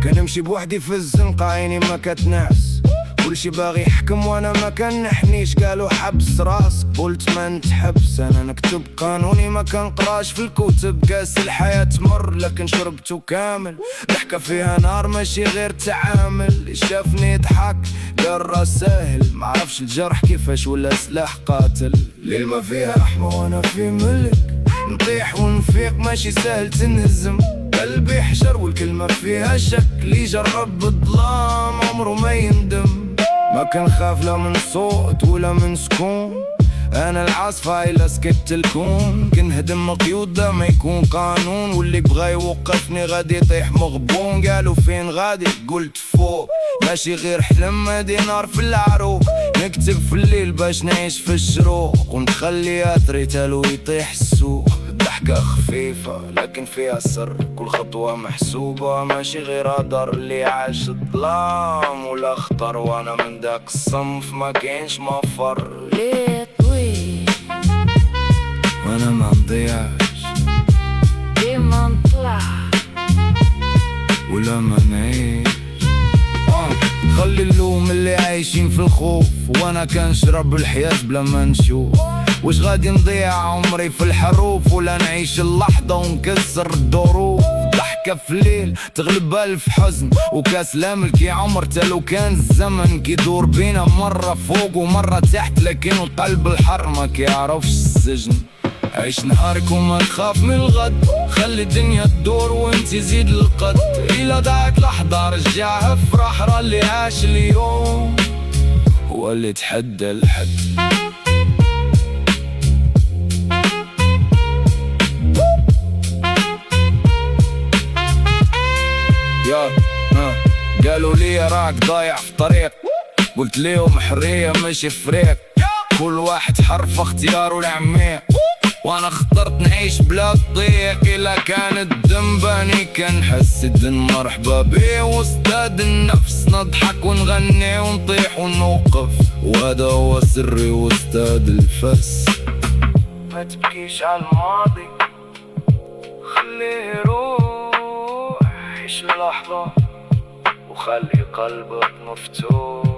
كنمشي بوحدي في الزنقة، عيني ما كتنعس، كلشي باغي يحكم وانا ما كنحنيش. قالوا حبس راسك، قلت ما نتحبس، انا نكتب قانوني ما كنقراش في الكتب. كاس الحياة تمر لكن شربته كامل، ضحكة فيها نار ماشي غير تعامل. اللي شافني يضحك قال راس ساهل، معرفش الجرح كيفاش ولا سلاح قاتل. الليل ما فيها رحمة وانا في ملك، نطيح ونفيق ماشي سهل تنهزم. قلبي حشر والكلمة فيها شك، اللي جرب بالظلام عمره ما يندم. ما كنخاف لا من صوت ولا من سكون، انا العاصفة إلا سكت الكون. كنهدم قيود ما يكون قانون، واللي بغا يوقفني غادي يطيح مغبون. قالوا فين غادي قلت فوق، ماشي غير حلم هادي نار في العروق. نكتب في الليل باش نعيش في الشروق، ونخلي ريتالو يطيح السوق. ضحكة خفيفة لكن فيها سر، كل خطوة محسوبة ماشي غير هدر. اللي عاش الظلام ولا خطر، وانا من داك الصنف ما كاينش مفر. ليه طويل وانا ما نضيعش، ديما نطلع ولا ما نعيش. خلي اللوم اللي عايشين في الخوف، وانا كنشرب الحياة بلا ما نشوف. وش غادي نضيع عمري في الحروف، ولا نعيش اللحظة ونكسر الظروف. ضحكة في الليل تغلب ألف حزن، وكاس الأمل كي عمر تلو كان الزمن كيدور بينا مرة فوق ومرة تحت. لكن قلب الحر ما كيعرفش السجن. عيش نهارك وما تخاف من الغد، خلي الدنيا تدور وانت زيد القد. إلا ضاعت لحظة رجعها افرح، راه اللي عاش اليوم هو اللي تحدى الحد. قالوا لي راك ضايع في طريق، قلت ليهم حرية ماشي فريق. كل واحد حر في اختياره العميق، وانا اخترت نعيش بلا ضيق. إلا كان الدم باني كنحس الدن مرحبا بيه، واستاد النفس نضحك ونغني ونطيح ونوقف. وهذا هو سري واستاد الفس. ما تبكيش على الماضي، خليه يروح، عيش اللحظة وخلي قلبك مفتوح.